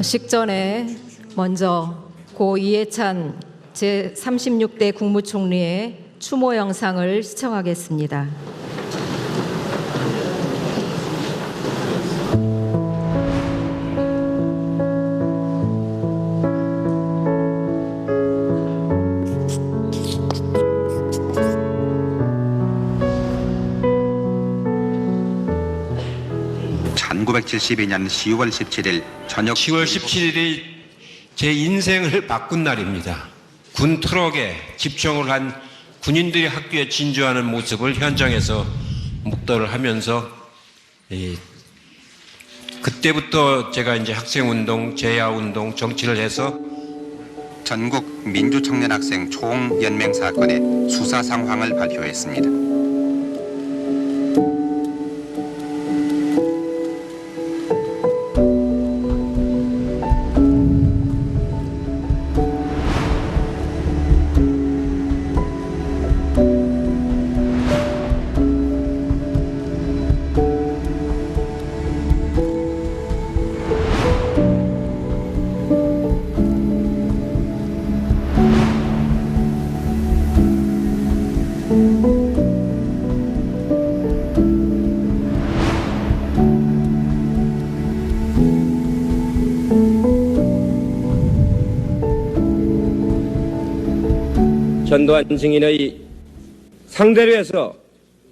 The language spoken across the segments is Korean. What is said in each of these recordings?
식전에 먼저 고 이해찬 제36대 국무총리의 추모 영상을 시청하겠습니다. (1972년 10월 17일) 저녁 10월 17일이 제 인생을 바꾼 날입니다. 군 트럭에 집중을 한 군인들이 학교에 진주하는 모습을 현장에서 목도를 하면서 그때부터 제가 이제 학생운동, 재야운동, 정치를 해서 전국 민주청년학생 총연맹 사건의 수사 상황을 발표했습니다. 전두환 증인의 상대로 해서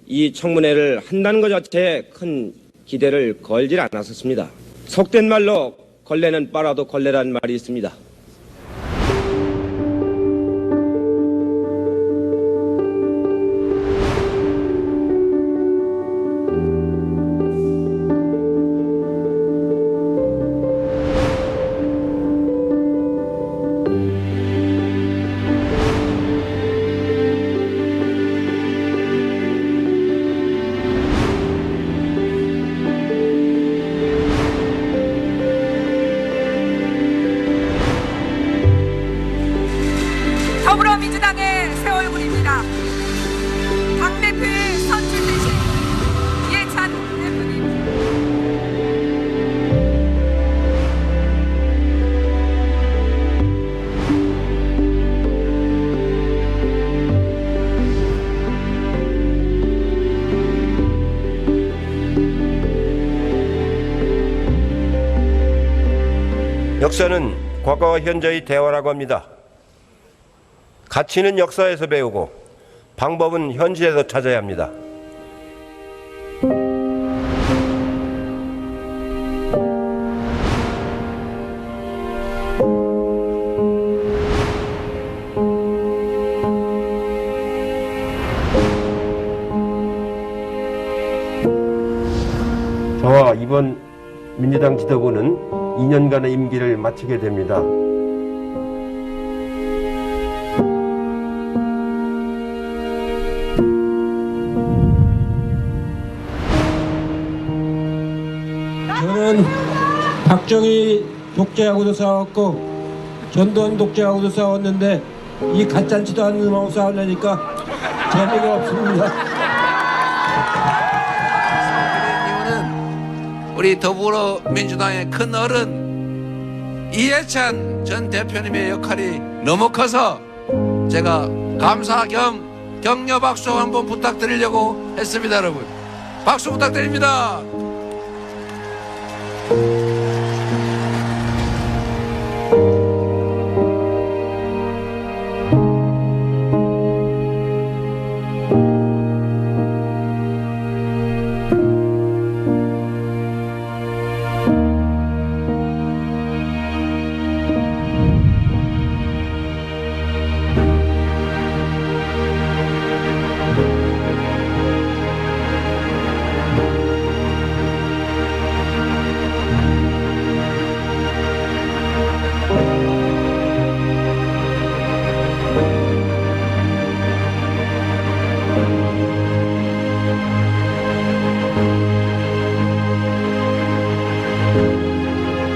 이 청문회를 한다는 것 자체에 큰 기대를 걸질 않았었습니다. 속된 말로 걸레는 빨아도 걸레란 말이 있습니다. 더불어민주당의 새 얼굴입니다. 당대표에 선출되신 이해찬 대표님. 역사는 과거와 현재의 대화라고 합니다. 가치는 역사에서 배우고 방법은 현실에서 찾아야 합니다. 저와 이번 민주당 지도부는 2년간의 임기를 마치게 됩니다. 저는 박정희 독재하고도 싸웠고 전두환 독재하고도 싸웠는데 이 가짜치도 않는 놈하고 싸우려니까 재미가 없습니다. 이유는 우리 더불어민주당의 큰 어른 이해찬 전 대표님의 역할이 너무 커서 제가 감사 겸 격려 박수 한번 부탁드리려고 했습니다. 여러분 박수 부탁드립니다.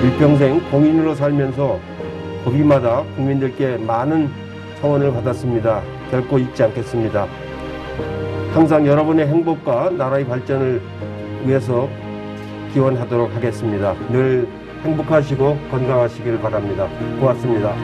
일평생 공인으로 살면서 고비마다 국민들께 많은 청원을 받았습니다. 결코 잊지 않겠습니다. 항상 여러분의 행복과 나라의 발전을 위해서 기원하도록 하겠습니다. 늘 행복하시고 건강하시길 바랍니다. 고맙습니다.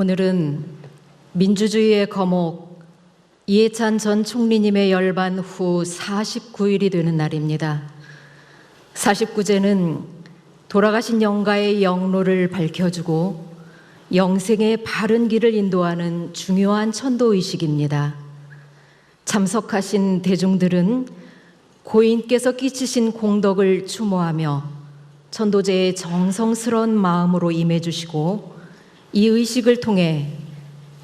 오늘은 민주주의의 거목 이해찬 전 총리님의 열반 후 49일이 되는 날입니다. 49제는 돌아가신 영가의 영로를 밝혀주고 영생의 바른 길을 인도하는 중요한 천도의식입니다. 참석하신 대중들은 고인께서 끼치신 공덕을 추모하며 천도제의 정성스러운 마음으로 임해주시고 이 의식을 통해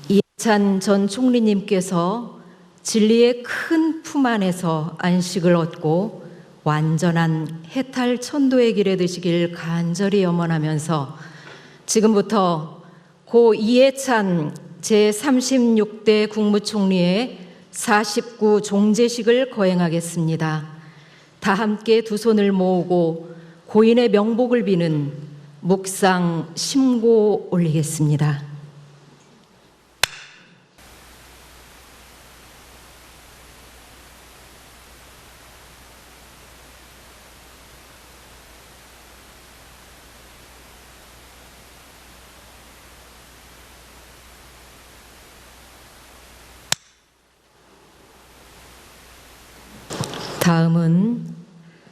이해찬 전 총리님께서 진리의 큰 품 안에서 안식을 얻고 완전한 해탈 천도의 길에 드시길 간절히 염원하면서 지금부터 고 이해찬 제36대 국무총리의 49 종제식을 거행하겠습니다. 다 함께 두 손을 모으고 고인의 명복을 비는 묵상 심고 올리겠습니다. 다음은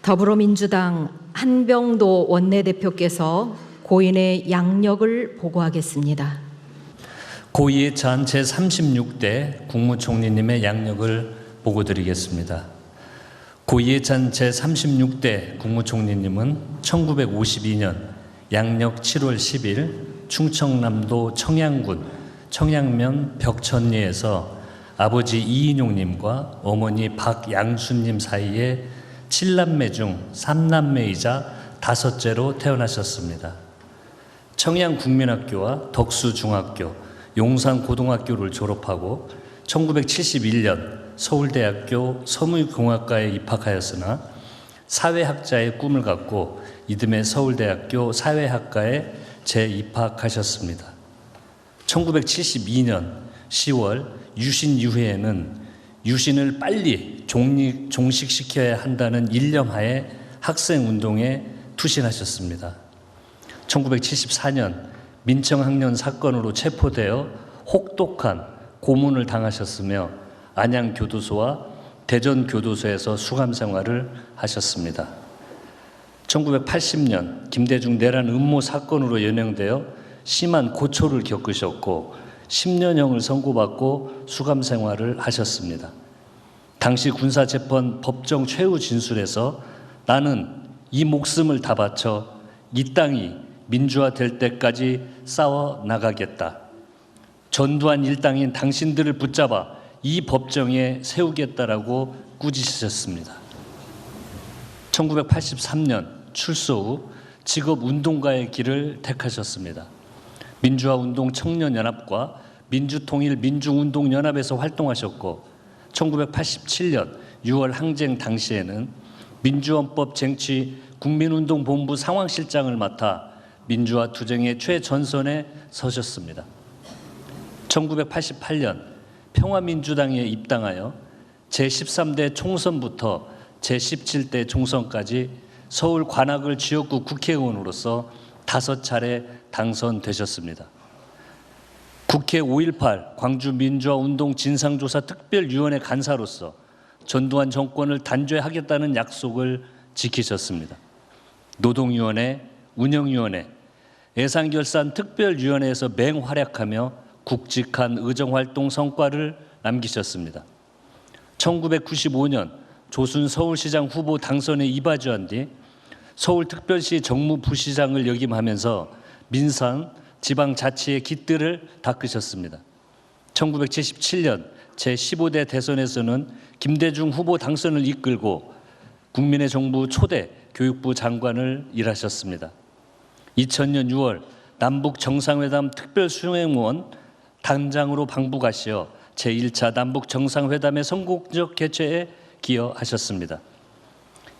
더불어민주당 한병도 원내대표께서 고인의 양력을 보고하겠습니다. 고 이해찬 제36대 국무총리님의 양력을 보고드리겠습니다. 고 이해찬 제36대 국무총리님은 1952년 양력 7월 10일 충청남도 청양군 청양면 벽천리에서 아버지 이인용님과 어머니 박양수님 사이에 7남매 중 3남매이자 5째로 태어나셨습니다. 청양국민학교와 덕수중학교, 용산고등학교를 졸업하고 1971년 서울대학교 서무공학과에 입학하였으나 사회학자의 꿈을 갖고 이듬해 서울대학교 사회학과에 재입학하셨습니다. 1972년 10월 유신 이후에는 유신을 빨리 종식시켜야 한다는 일념하에 학생운동에 투신하셨습니다. 1974년 민청학년 사건으로 체포되어 혹독한 고문을 당하셨으며 안양교도소와 대전교도소에서 수감생활을 하셨습니다. 1980년 김대중 내란 음모 사건으로 연행되어 심한 고초를 겪으셨고 10년형을 선고받고 수감생활을 하셨습니다. 당시 군사재판 법정 최후 진술에서 나는 이 목숨을 다 바쳐 이 땅이 민주화될 때까지 싸워 나가겠다. 전두환 일당인 당신들을 붙잡아 이 법정에 세우겠다라고 꾸짖으셨습니다. 1983년 출소 후 직업운동가의 길을 택하셨습니다. 민주화운동 청년연합과 민주통일민중운동연합에서 활동하셨고 1987년 6월 항쟁 당시에는 민주헌법 쟁취 국민운동본부 상황실장을 맡아 민주화 투쟁의 최전선에 서셨습니다. 1988년 평화민주당에 입당하여 제13대 총선부터 제17대 총선까지 서울 관악을 지역구 국회의원으로서 5차례 당선되셨습니다. 국회 5.18 광주민주화운동 진상조사 특별위원회 간사로서 전두환 정권을 단죄하겠다는 약속을 지키셨습니다. 노동위원회, 운영위원회, 예산결산 특별위원회에서 맹활약하며 굵직한 의정활동 성과를 남기셨습니다. 1995년 조순 서울시장 후보 당선에 이바지한 뒤 서울특별시 정무부시장을 역임하면서 민산 지방자치의 깃들을 닦으셨습니다. 1977년 제15대 대선에서는 김대중 후보 당선을 이끌고 국민의 정부 초대 교육부 장관을 일하셨습니다. 2000년 6월 남북 정상회담 특별수행원 단장으로 방북하시어 제1차 남북 정상회담의 성공적 개최에 기여하셨습니다.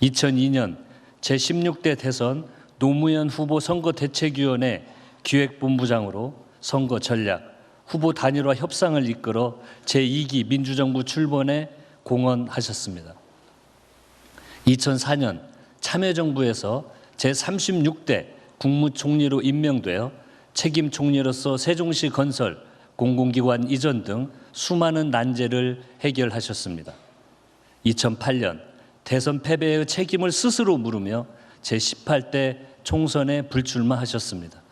2002년 제16대 대선 노무현 후보 선거대책위원회 기획본부장으로 선거 전략, 후보 단일화 협상을 이끌어 제2기 민주정부 출범에 공헌하셨습니다. 2004년 참여정부에서 제36대 국무총리로 임명되어 책임 총리로서 세종시 건설, 공공기관 이전 등 수많은 난제를 해결하셨습니다. 2008년 대선 패배의 책임을 스스로 물으며 제18대 총선에 불출마하셨습니다.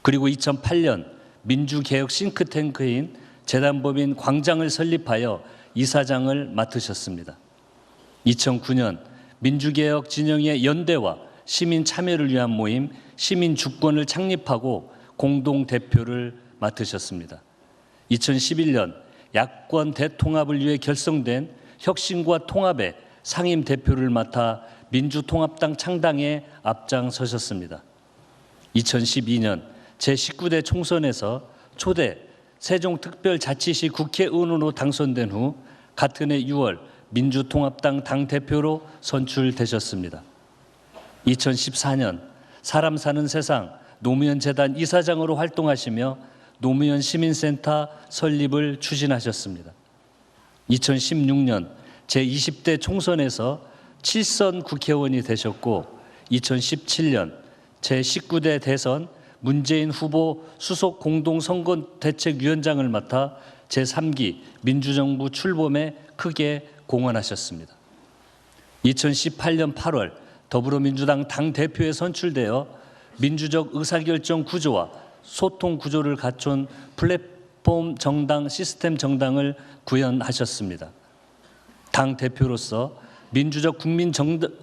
그리고 2008년 민주개혁 싱크탱크인 재단법인 광장을 설립하여 이사장을 맡으셨습니다. 2009년 민주개혁 진영의 연대와 시민 참여를 위한 모임 시민주권을 창립하고 공동대표를 맡으셨습니다. 2011년 야권 대통합을 위해 결성된 혁신과 통합의 상임대표를 맡아 민주통합당 창당에 앞장서셨습니다. 2012년 제19대 총선에서 초대 세종특별자치시 국회의원으로 당선된 후 같은 해 6월 민주통합당 당대표로 선출되셨습니다. 2014년 사람 사는 세상 노무현 재단 이사장으로 활동하시며 노무현 시민센터 설립을 추진하셨습니다. 2016년 제20대 총선에서 7선 국회의원이 되셨고 2017년 제19대 대선 문재인 후보 수석 공동선거대책위원장을 맡아 제3기 민주정부 출범에 크게 공헌하셨습니다. 2018년 8월 더불어민주당 당대표에 선출되어 민주적 의사결정 구조와 소통 구조를 갖춘 플랫폼 정당 시스템 정당을 구현하셨습니다. 당대표로서 민주적 국민정당을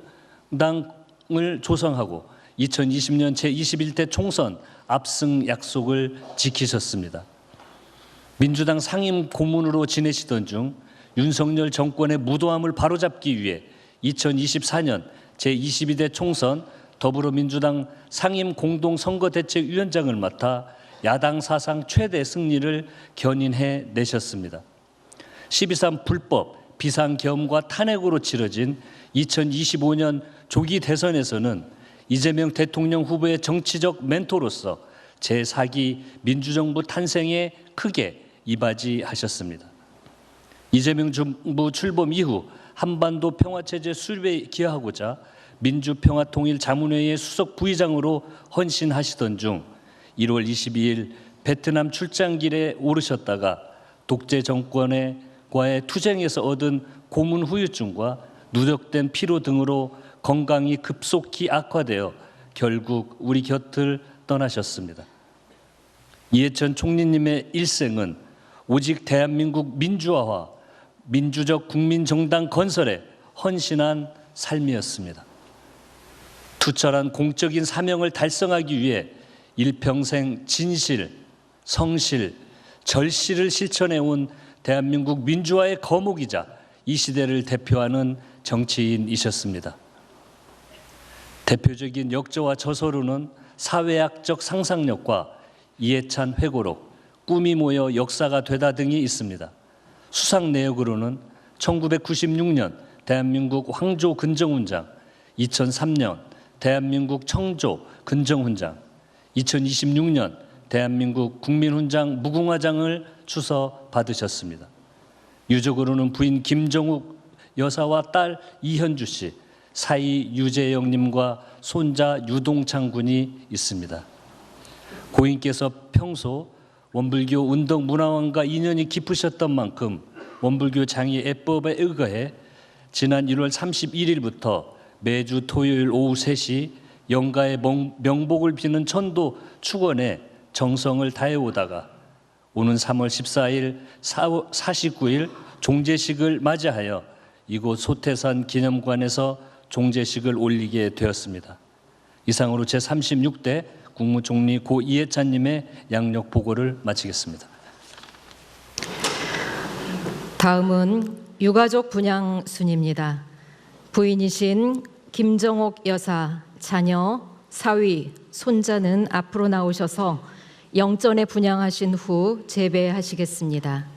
조성하고 2020년 제21대 총선 압승 약속을 지키셨습니다. 민주당 상임 고문으로 지내시던 중 윤석열 정권의 무도함을 바로잡기 위해 2024년 제22대 총선 더불어민주당 상임 공동선거대책위원장을 맡아 야당 사상 최대 승리를 견인해 내셨습니다. 12.3 불법 비상계엄과 탄핵으로 치러진 2025년 조기 대선에서는 이재명 대통령 후보의 정치적 멘토로서 제4기 민주정부 탄생에 크게 이바지하셨습니다. 이재명 정부 출범 이후 한반도 평화체제 수립에 기여하고자 민주평화통일자문회의 수석 부의장으로 헌신하시던 중 1월 22일 베트남 출장길에 오르셨다가 독재 정권과의 투쟁에서 얻은 고문 후유증과 누적된 피로 등으로 건강이 급속히 악화되어 결국 우리 곁을 떠나셨습니다. 이해찬 총리님의 일생은 오직 대한민국 민주화와 민주적 국민정당 건설에 헌신한 삶이었습니다. 투철한 공적인 사명을 달성하기 위해 일평생 진실, 성실, 절실을 실천해온 대한민국 민주화의 거목이자 이 시대를 대표하는 정치인이셨습니다. 대표적인 역저와 저서로는 사회학적 상상력과 이해찬 회고록, 꿈이 모여 역사가 되다 등이 있습니다. 수상 내역으로는 1996년 대한민국 황조 근정훈장, 2003년 대한민국 청조 근정훈장, 2026년 대한민국 국민훈장 무궁화장을 주서 받으셨습니다. 유족으로는 부인 김정욱 여사와 딸 이현주 씨, 사위 유재영님과 손자 유동창 군이 있습니다. 고인께서 평소 원불교 운동 문화원과 인연이 깊으셨던 만큼 원불교 장이 애법에 의거해 지난 1월 31일부터 매주 토요일 오후 3시 영가의 명복을 비는 천도 축원에 정성을 다해오다가 오는 3월 14일, 49일 종제식을 맞이하여 이곳 소태산 기념관에서 종제식을 올리게 되었습니다. 이상으로 제36대 국무총리 고 이해찬님의 양력 보고를 마치겠습니다. 다음은 유가족 분양 순입니다. 부인이신 김정옥 여사, 자녀, 사위, 손자는 앞으로 나오셔서 영전에 분양하신 후 재배하시겠습니다.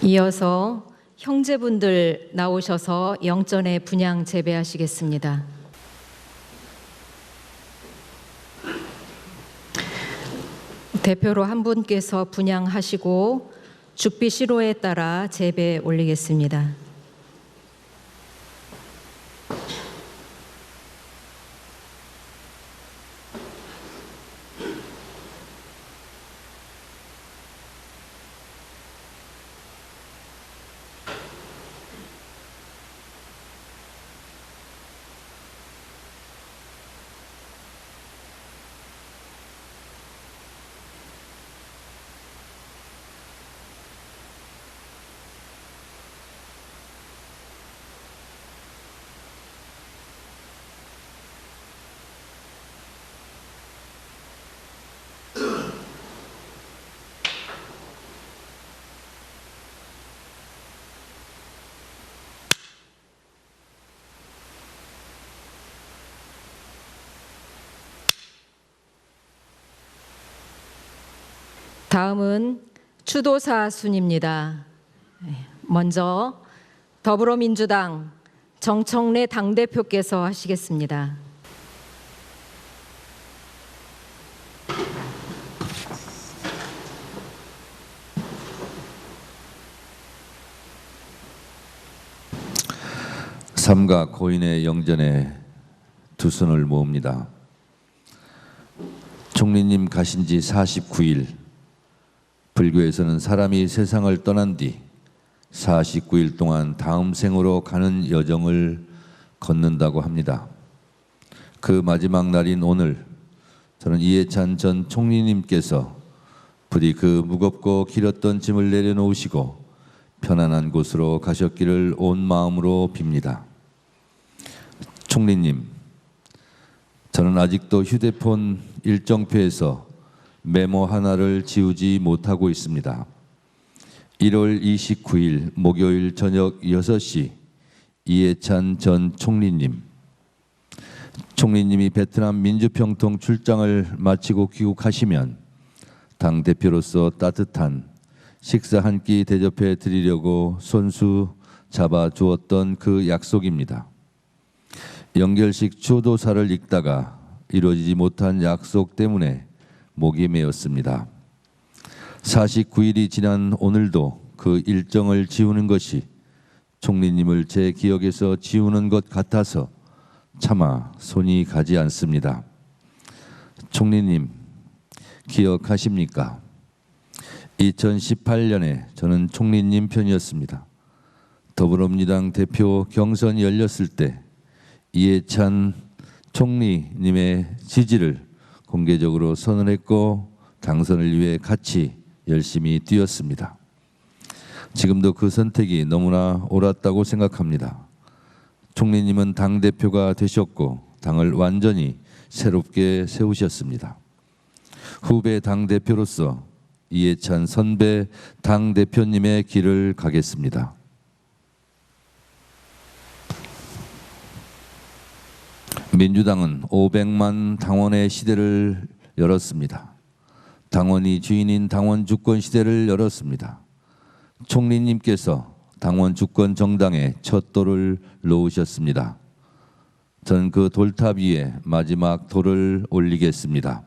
이어서 형제분들 나오셔서 영전에 분양 재배하시겠습니다. 대표로 한 분께서 분양하시고 죽비 시로에 따라 재배에 올리겠습니다. 다음은 추도사 순입니다. 먼저 더불어민주당 정청래 당대표께서 하시겠습니다. 삼가 고인의 영전에 두 손을 모읍니다. 총리님 가신 지 49일, 불교에서는 사람이 세상을 떠난 뒤 49일 동안 다음 생으로 가는 여정을 걷는다고 합니다. 그 마지막 날인 오늘, 저는 이해찬 전 총리님께서 부디 그 무겁고 길었던 짐을 내려놓으시고 편안한 곳으로 가셨기를 온 마음으로 빕니다. 총리님, 저는 아직도 휴대폰 일정표에서 메모 하나를 지우지 못하고 있습니다. 1월 29일 목요일 저녁 6시 이해찬 전 총리님. 총리님이 베트남 민주평통 출장을 마치고 귀국하시면 당대표로서 따뜻한 식사 한 끼 대접해 드리려고 손수 잡아 주었던 그 약속입니다. 연결식 추도사를 읽다가 이루어지지 못한 약속 때문에 목이 메었습니다. 49일이 지난 오늘도 그 일정을 지우는 것이 총리님을 제 기억에서 지우는 것 같아서 차마 손이 가지 않습니다. 총리님, 기억하십니까? 2018년에 저는 총리님 편이었습니다. 더불어민주당 대표 경선이 열렸을 때 이해찬 총리님의 지지를 공개적으로 선언했고 당선을 위해 같이 열심히 뛰었습니다. 지금도 그 선택이 너무나 옳았다고 생각합니다. 총리님은 당대표가 되셨고 당을 완전히 새롭게 세우셨습니다. 후배 당대표로서 이해찬 선배 당대표님의 길을 가겠습니다. 민주당은 500만 당원의 시대를 열었습니다. 당원이 주인인 당원 주권 시대를 열었습니다. 총리님께서 당원 주권 정당에 첫 돌을 놓으셨습니다. 저는 그 돌탑 위에 마지막 돌을 올리겠습니다.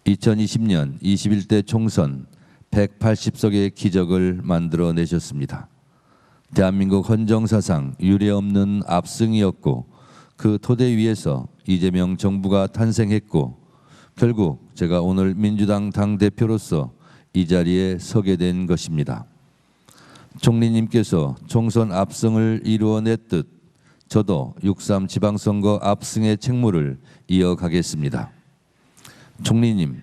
2020년 21대 총선 180석의 기적을 만들어내셨습니다. 대한민국 헌정사상 유례없는 압승이었고 그 토대 위에서 이재명 정부가 탄생했고 결국 제가 오늘 민주당 당대표로서 이 자리에 서게 된 것입니다. 총리님께서 총선 압승을 이루어냈듯 저도 6.3 지방선거 압승의 책무를 이어가겠습니다. 총리님은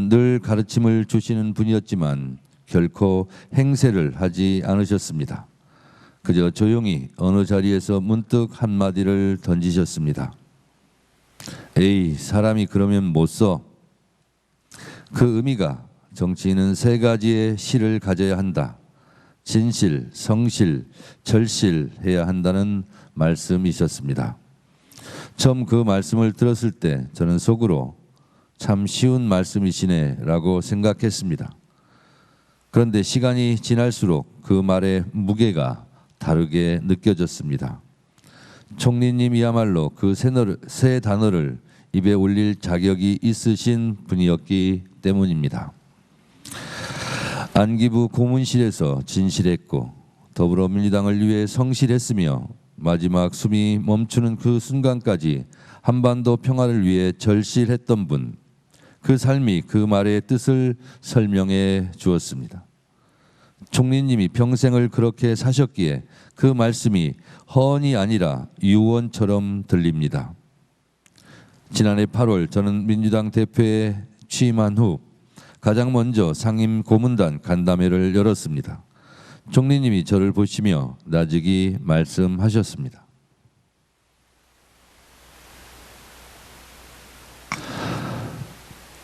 늘 가르침을 주시는 분이었지만 결코 행세를 하지 않으셨습니다. 그저 조용히 어느 자리에서 문득 한마디를 던지셨습니다. 에이, 사람이 그러면 못 써. 그 의미가 정치인은 3가지의 실을 가져야 한다. 진실, 성실, 절실해야 한다는 말씀이셨습니다. 처음 그 말씀을 들었을 때 저는 속으로 참 쉬운 말씀이시네 라고 생각했습니다. 그런데 시간이 지날수록 그 말의 무게가 다르게 느껴졌습니다. 총리님이야말로 그 세 단어를 입에 올릴 자격이 있으신 분이었기 때문입니다. 안기부 고문실에서 진실했고 더불어민주당을 위해 성실했으며 마지막 숨이 멈추는 그 순간까지 한반도 평화를 위해 절실했던 분, 그 삶이 그 말의 뜻을 설명해 주었습니다. 총리님이 평생을 그렇게 사셨기에 그 말씀이 헌이 아니라 유언처럼 들립니다. 지난해 8월 저는 민주당 대표에 취임한 후 가장 먼저 상임 고문단 간담회를 열었습니다. 총리님이 저를 보시며 나직이 말씀하셨습니다.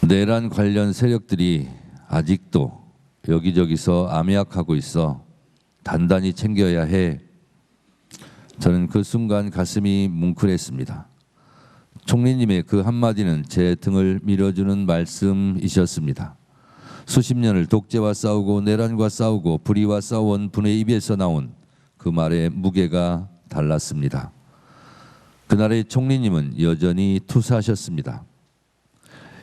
내란 관련 세력들이 아직도 여기저기서 암약하고 있어 단단히 챙겨야 해. 저는 그 순간 가슴이 뭉클했습니다. 총리님의 그 한마디는 제 등을 밀어주는 말씀이셨습니다. 수십 년을 독재와 싸우고 내란과 싸우고 불의와 싸워온 분의 입에서 나온 그 말의 무게가 달랐습니다. 그날의 총리님은 여전히 투사하셨습니다.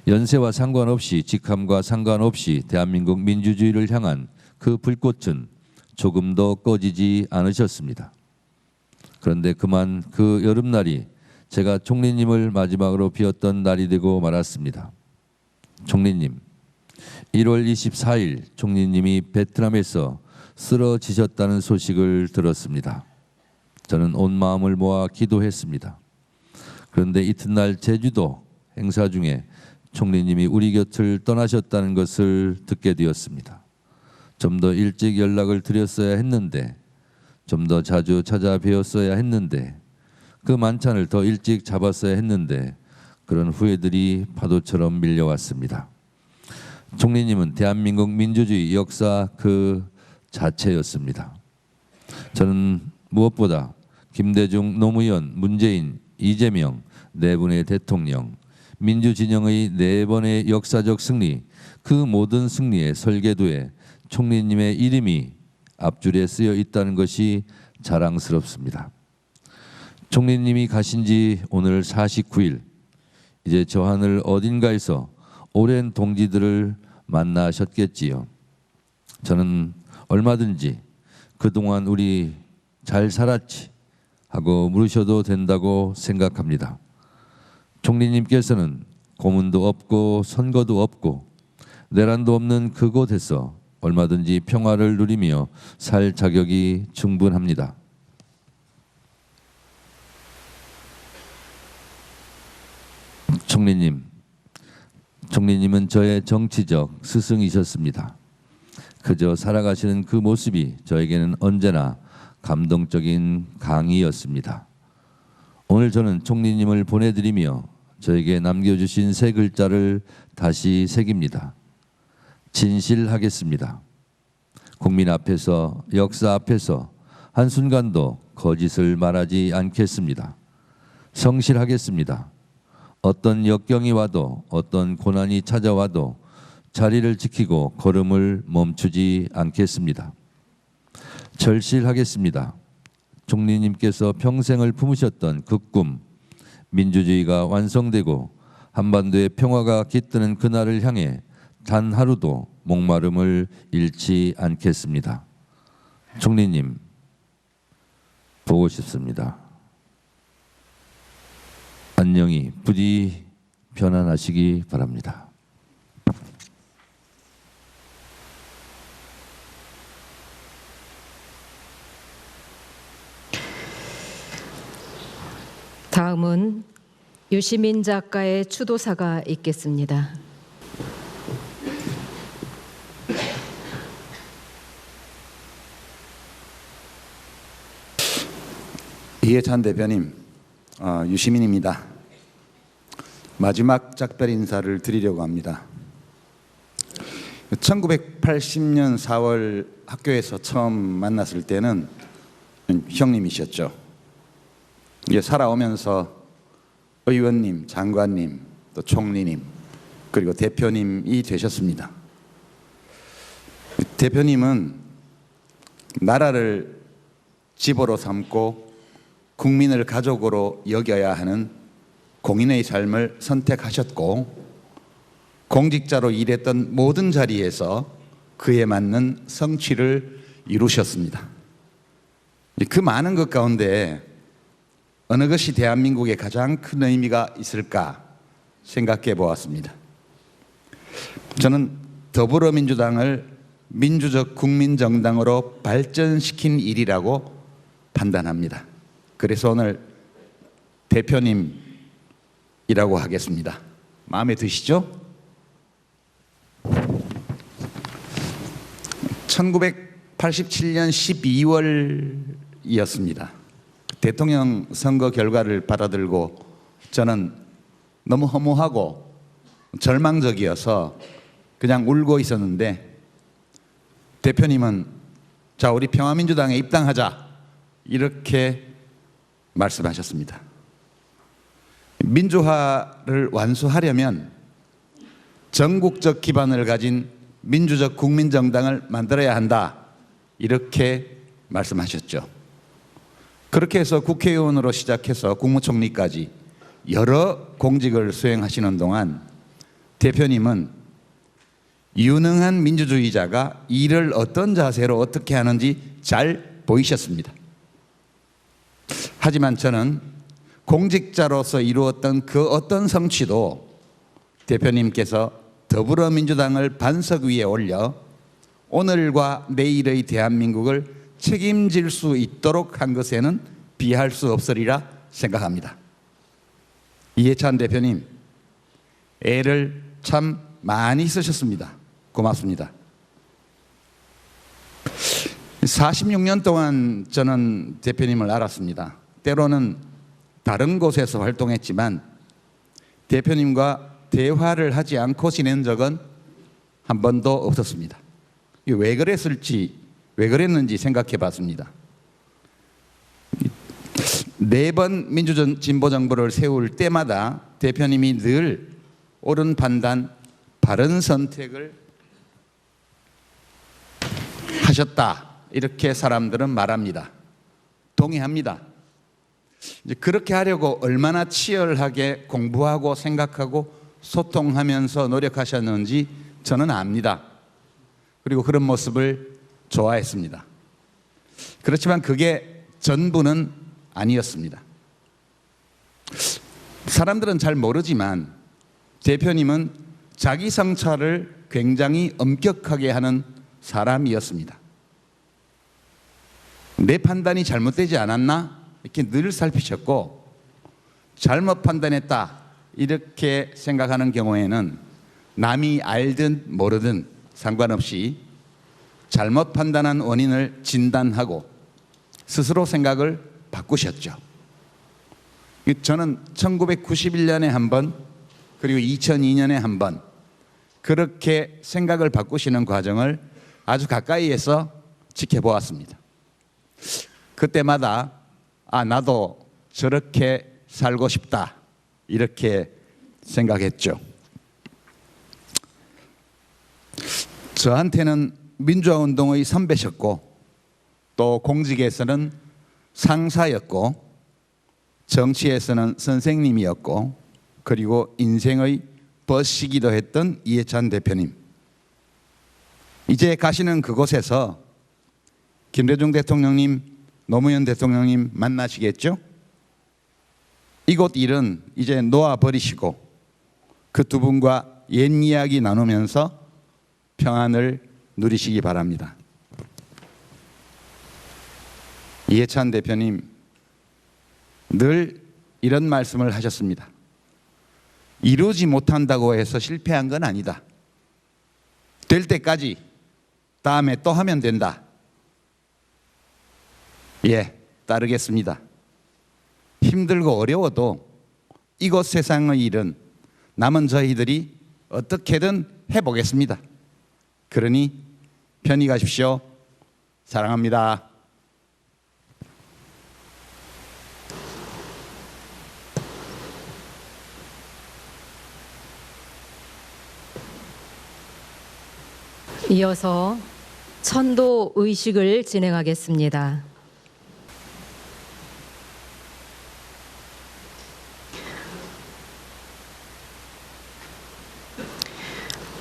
연세와 상관없이 직함과 상관없이 대한민국 민주주의를 향한 그 불꽃은 조금도 꺼지지 않으셨습니다. 그런데 그만 그 여름날이 제가 총리님을 마지막으로 뵈었던 날이 되고 말았습니다. 총리님, 1월 24일 총리님이 베트남에서 쓰러지셨다는 소식을 들었습니다. 저는 온 마음을 모아 기도했습니다. 그런데 이튿날 제주도 행사 중에 총리님이 우리 곁을 떠나셨다는 것을 듣게 되었습니다. 좀 더 일찍 연락을 드렸어야 했는데, 좀 더 자주 찾아뵈었어야 했는데, 그 만찬을 더 일찍 잡았어야 했는데 그런 후회들이 파도처럼 밀려왔습니다. 총리님은 대한민국 민주주의 역사 그 자체였습니다. 저는 무엇보다 김대중, 노무현, 문재인, 이재명 4분의 대통령, 민주진영의 4번의 역사적 승리, 그 모든 승리의 설계도에 총리님의 이름이 앞줄에 쓰여 있다는 것이 자랑스럽습니다. 총리님이 가신 지 오늘 49일, 이제 저 하늘 어딘가에서 오랜 동지들을 만나셨겠지요. 저는 얼마든지 그동안 우리 잘 살았지 하고 물으셔도 된다고 생각합니다. 총리님께서는 고문도 없고 선거도 없고 내란도 없는 그곳에서 얼마든지 평화를 누리며 살 자격이 충분합니다. 총리님은 저의 정치적 스승이셨습니다. 그저 살아가시는 그 모습이 저에게는 언제나 감동적인 강의였습니다. 오늘 저는 총리님을 보내드리며 저에게 남겨주신 세 글자를 다시 새깁니다. 진실하겠습니다. 국민 앞에서, 역사 앞에서 한순간도 거짓을 말하지 않겠습니다. 성실하겠습니다. 어떤 역경이 와도 어떤 고난이 찾아와도 자리를 지키고 걸음을 멈추지 않겠습니다. 절실하겠습니다. 총리님께서 평생을 품으셨던 그 꿈, 민주주의가 완성되고 한반도의 평화가 깃드는 그날을 향해 단 하루도 목마름을 잃지 않겠습니다. 총리님, 보고 싶습니다. 안녕히 부디 편안하시기 바랍니다. 다음은 유시민 작가의 추도사가 있겠습니다. 이해찬 대표님, 유시민입니다. 마지막 작별 인사를 드리려고 합니다. 1980년 4월 학교에서 처음 만났을 때는 형님이셨죠. 이게 살아오면서 의원님, 장관님, 또 총리님, 그리고 대표님이 되셨습니다. 대표님은 나라를 집으로 삼고 국민을 가족으로 여겨야 하는 공인의 삶을 선택하셨고 공직자로 일했던 모든 자리에서 그에 맞는 성취를 이루셨습니다. 그 많은 것 가운데 어느 것이 대한민국에 가장 큰 의미가 있을까 생각해 보았습니다. 저는 더불어민주당을 민주적 국민정당으로 발전시킨 일이라고 판단합니다. 그래서 오늘 대표님이라고 하겠습니다. 마음에 드시죠? 1987년 12월이었습니다. 대통령 선거 결과를 받아들고 저는 너무 허무하고 절망적이어서 그냥 울고 있었는데 대표님은 자, 우리 평화민주당에 입당하자 이렇게 말씀하셨습니다. 민주화를 완수하려면 전국적 기반을 가진 민주적 국민정당을 만들어야 한다 이렇게 말씀하셨죠. 그렇게 해서 국회의원으로 시작해서 국무총리까지 여러 공직을 수행하시는 동안 대표님은 유능한 민주주의자가 일을 어떤 자세로 어떻게 하는지 잘 보이셨습니다. 하지만 저는 공직자로서 이루었던 그 어떤 성취도 대표님께서 더불어민주당을 반석 위에 올려 오늘과 내일의 대한민국을 책임질 수 있도록 한 것에는 비할 수 없으리라 생각합니다. 이해찬 대표님, 애를 참 많이 쓰셨습니다. 고맙습니다. 46년 동안 저는 대표님을 알았습니다. 때로는 다른 곳에서 활동했지만 대표님과 대화를 하지 않고 지낸 적은 한 번도 없었습니다. 왜 그랬는지 생각해 봤습니다. 4번 민주진보정부를 세울 때마다 대표님이 늘 옳은 판단, 바른 선택을 하셨다 이렇게 사람들은 말합니다. 동의합니다. 이제 그렇게 하려고 얼마나 치열하게 공부하고 생각하고 소통하면서 노력하셨는지 저는 압니다. 그리고 그런 모습을 좋아했습니다. 그렇지만 그게 전부는 아니었습니다. 사람들은 잘 모르지만 대표님은 자기 성찰을 굉장히 엄격하게 하는 사람이었습니다. 내 판단이 잘못되지 않았나? 이렇게 늘 살피셨고, 잘못 판단했다 이렇게 생각하는 경우에는 남이 알든 모르든 상관없이 잘못 판단한 원인을 진단하고 스스로 생각을 바꾸셨죠. 저는 1991년에 한 번, 그리고 2002년에 한 번 그렇게 생각을 바꾸시는 과정을 아주 가까이에서 지켜보았습니다. 그때마다 나도 저렇게 살고 싶다 이렇게 생각했죠. 저한테는 민주화운동의 선배셨고, 또 공직에서는 상사였고, 정치에서는 선생님이었고, 그리고 인생의 버시기도 했던 이해찬 대표님. 이제 가시는 그곳에서 김대중 대통령님, 노무현 대통령님 만나시겠죠? 이곳 일은 이제 놓아버리시고 그 두 분과 옛 이야기 나누면서 평안을 누리시기 바랍니다. 이해찬 대표님 늘 이런 말씀을 하셨습니다. 이루지 못한다고 해서 실패한 건 아니다. 될 때까지 다음에 또 하면 된다. 예, 따르겠습니다. 힘들고 어려워도 이곳 세상의 일은 남은 저희들이 어떻게든 해보겠습니다. 그러니 편히 가십시오. 사랑합니다. 이어서 천도 의식을 진행하겠습니다.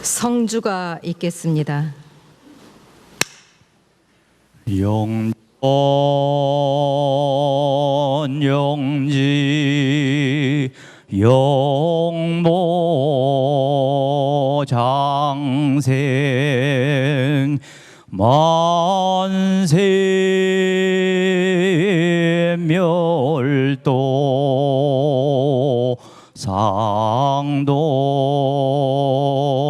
성주가 있겠습니다. 영지 영모 장생 만세 멸도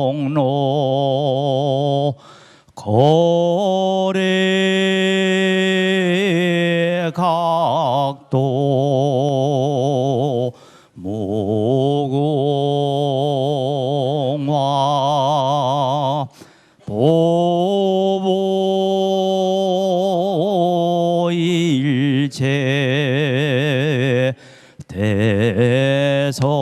상동로 거래 각도 무공화 보보 일체 대성경.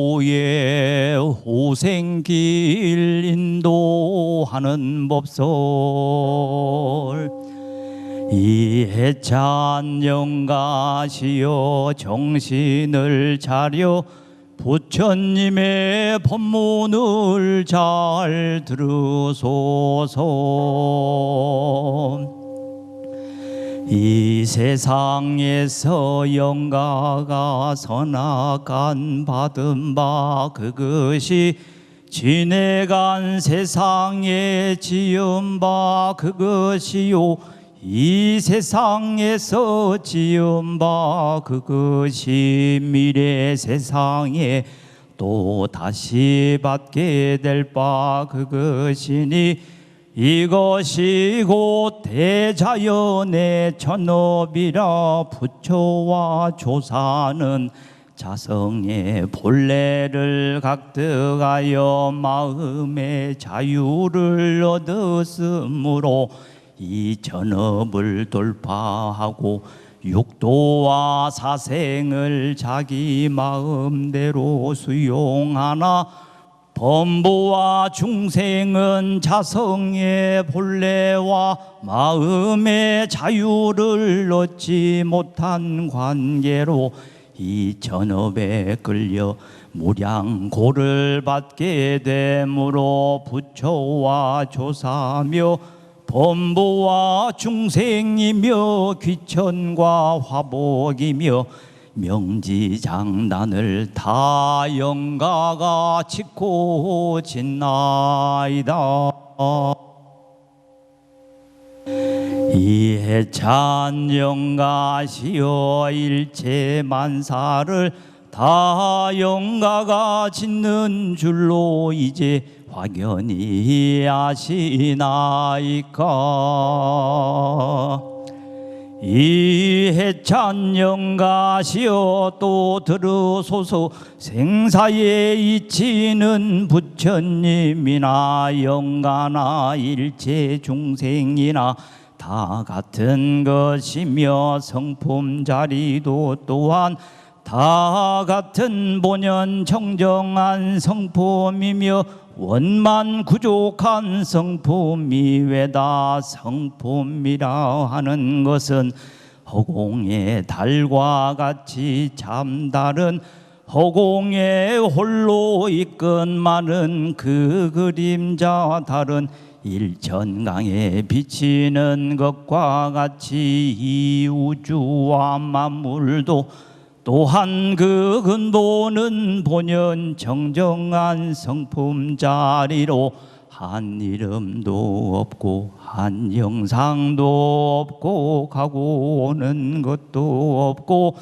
열반호의 호생길 인도하는 법설 이해찬 영가시여 정신을 차려 부처님의 법문을 잘 들으소서. 이 세상에서 영가가 선악간 받은 바 그것이 지내간 세상에 지은 바 그것이요 이 세상에서 지은 바 그것이 미래 세상에 또 다시 받게 될 바 그것이니 이것이 곧 대자연의 천업이라. 부처와 조사는 자성의 본래를 각득하여 마음의 자유를 얻었으므로 이 전업을 돌파하고 육도와 사생을 자기 마음대로 수용하나 범부와 중생은 자성의 본래와 마음의 자유를 얻지 못한 관계로 이 전업에 끌려 무량고를 받게 되므로 부처와 조사며 범부와 중생이며 귀천과 화복이며 명지장단을 다 영가가 짓고 짓나이다. 이해찬 영가시여 일체 만사를 다 영가가 짓는 줄로 이제 확연히 아시나이까. 이해찬 영가시여 또 들으소서. 생사에 이치는 부처님이나 영가나 일체 중생이나 다 같은 것이며 성품 자리도 또한 다 같은 본연 청정한 성품이며 원만 구족한 성품이 외다. 성품이라 하는 것은 허공의 달과 같이 잠다른 허공에 홀로 이끈 그 그림자 다른 일천강에 비치는 것과 같이 이 우주와 만물도 또한 그 근본은 본연 정정한 성품 자리로 한 이름도 없고 한 형상도 없고 가고 오는 것도 없고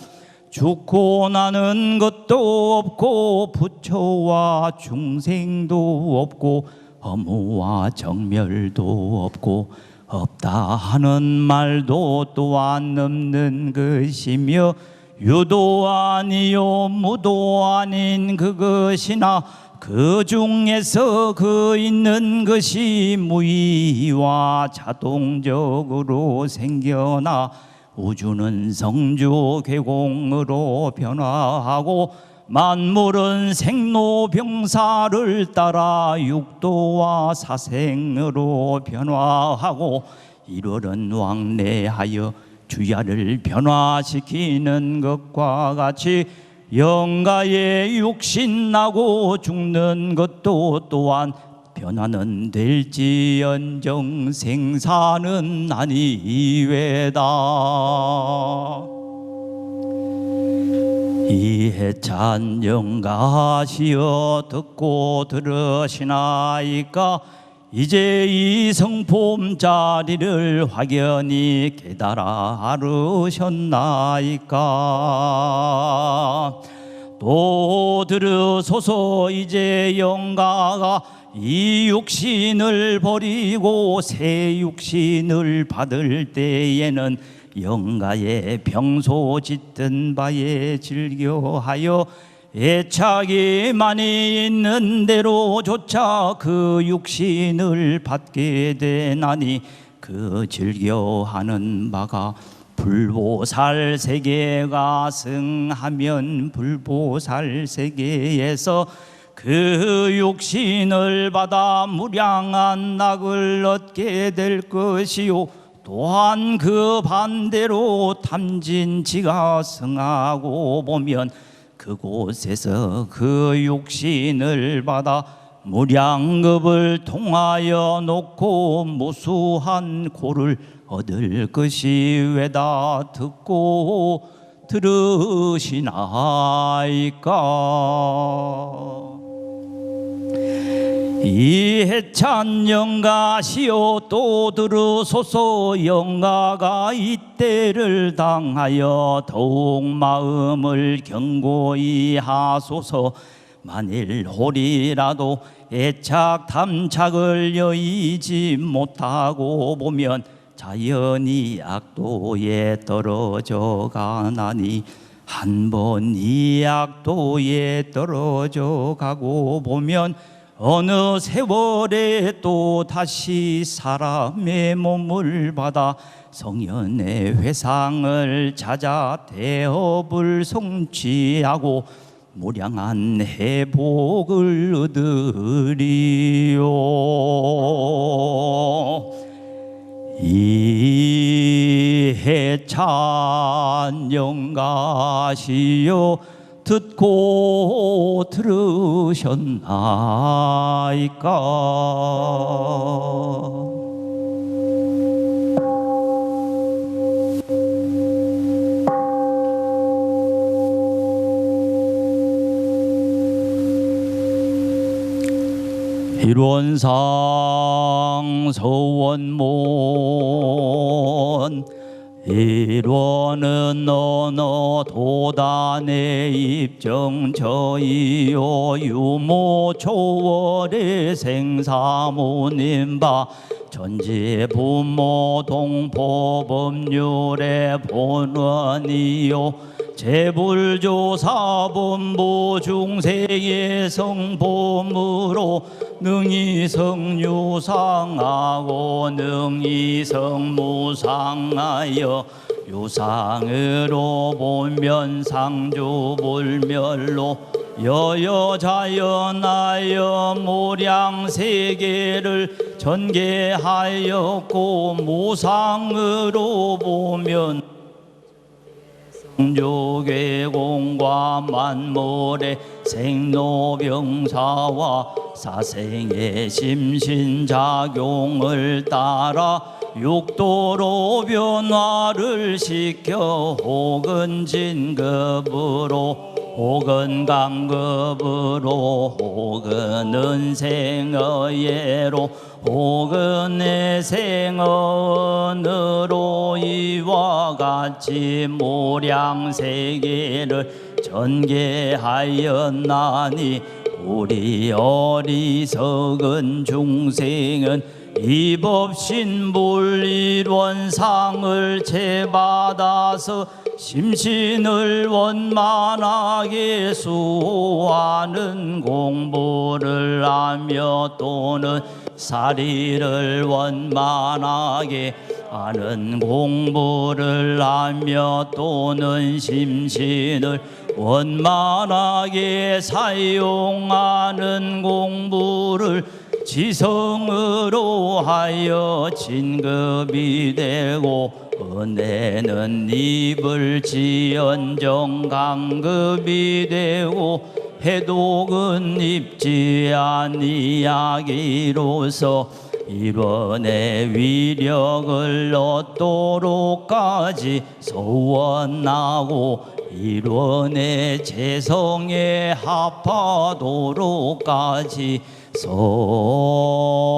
죽고 나는 것도 없고 부처와 중생도 없고 허무와 정멸도 없고 없다 하는 말도 또한 없는 것이며 유도 아니요 무도 아닌 그것이나 그 중에서 그 있는 것이 무의와 자동적으로 생겨나 우주는 성주 괴공으로 변화하고 만물은 생로병사를 따라 육도와 사생으로 변화하고 1월은 왕래하여 주야를 변화시키는 것과 같이 영가에 육신나고 죽는 것도 또한 변화는 될지언정 생사는 아니외다. 이해찬 영가시여 듣고 들으시나이까. 이제 이 성품 자리를 확연히 깨달아 아르셨나이까. 또 들으소서. 이제 영가가 이 육신을 버리고 새 육신을 받을 때에는 영가의 평소 짓던 바에 즐겨하여 애착이 많이 있는 대로조차 그 육신을 받게 되나니 그 즐겨하는 바가 불보살 세계가 승하면 불보살 세계에서 그 육신을 받아 무량한 낙을 얻게 될 것이요 또한 그 반대로 탐진치가 승하고 보면 그곳에서 그 육신을 받아 무량겁을 통하여 놓고 무수한 고를 얻을 것이 외다. 듣고 들으시나이까. 이해찬 영가시여 또 들으소서. 영가가 이때를 당하여 더욱 마음을 견고히 하소서. 만일 홀이라도 애착 탐착을 여의지 못하고 보면 자연히 악도에 떨어져 가나니 한 번 이 악도에 떨어져 가고 보면 어느 세월에 또 다시 사람의 몸을 받아 성현의 회상을 찾아 대업을 성취하고 무량한 회복을 얻으리요. 이해찬 영가시여 듣고 들으셨나이까. 일원상 서원문 일원은 어느 도단의 입정처이요 유모초월의 생사무님바 전지부모 동포법률의 본원이요 재불조사본부 중생의 성범으로 능이성유상하고 능이성무상하여 유상으로 보면 상주불멸로 여여자연하여 무량세계를 전개하였고 무상으로 보면 조계공과 만물의 생로병사와 사생의 심신작용을 따라 육도로 변화를 시켜 혹은 진급으로 혹은 강급으로 혹은 은생어예로 혹은 내생언으로 이와 같이 무량세계를 전개하였나니 우리 어리석은 중생은 이법신불일원상을 채받아서 심신을 원만하게 수하는 공부를 하며 또는 사리를 원만하게 하는 공부를 하며 또는 심신을 원만하게 사용하는 공부를 지성으로 하여 진급이 되고 은혜는 입을지언정 강급이 되고 해독은 입지 아니하기로서 일원의 위력을 얻도록까지 소원하고 일원의 재성에 합하도록까지 소원.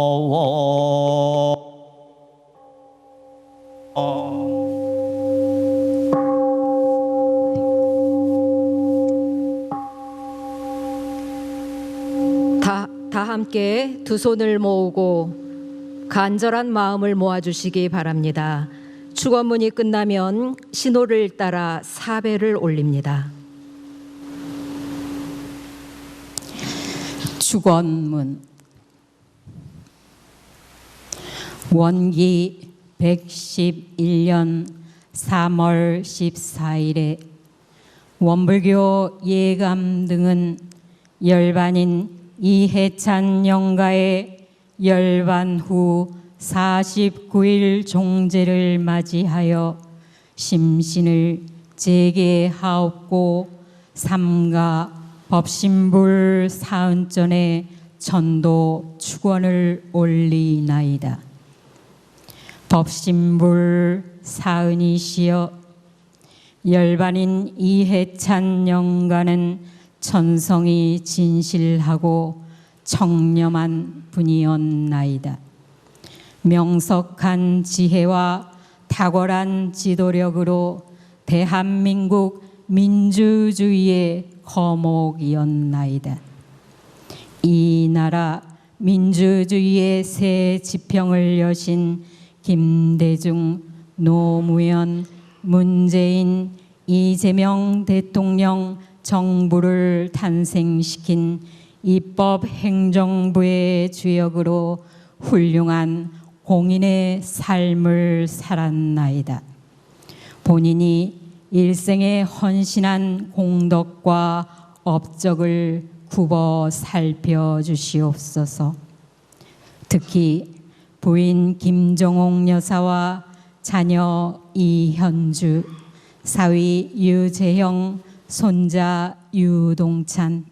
다 함께 두 손을 모으고 간절한 마음을 모아주시기 바랍니다. 축원문이 끝나면 신호를 따라 사배를 올립니다. 축원문. 원기 111년 3월 14일에 원불교 예감 등은 열반인 이해찬 영가의 열반 후 49일 종제를 맞이하여 심신을 재개하옵고 삼가 법신불 사은전에 천도 축원을 올리나이다. 법신불 사은이시여 열반인 이해찬 영가는 천성이 진실하고 청렴한 분이었나이다. 명석한 지혜와 탁월한 지도력으로 대한민국 민주주의의 거목이었나이다. 이 나라 민주주의의 새 지평을 여신 김대중, 노무현, 문재인, 이재명 대통령 정부를 탄생시킨 입법 행정부의 주역으로 훌륭한 공인의 삶을 살았나이다. 본인이 일생에 헌신한 공덕과 업적을 굽어 살펴주시옵소서. 특히 부인 김정옥 여사와 자녀 이현주, 사위 유재형, 손자 유동찬,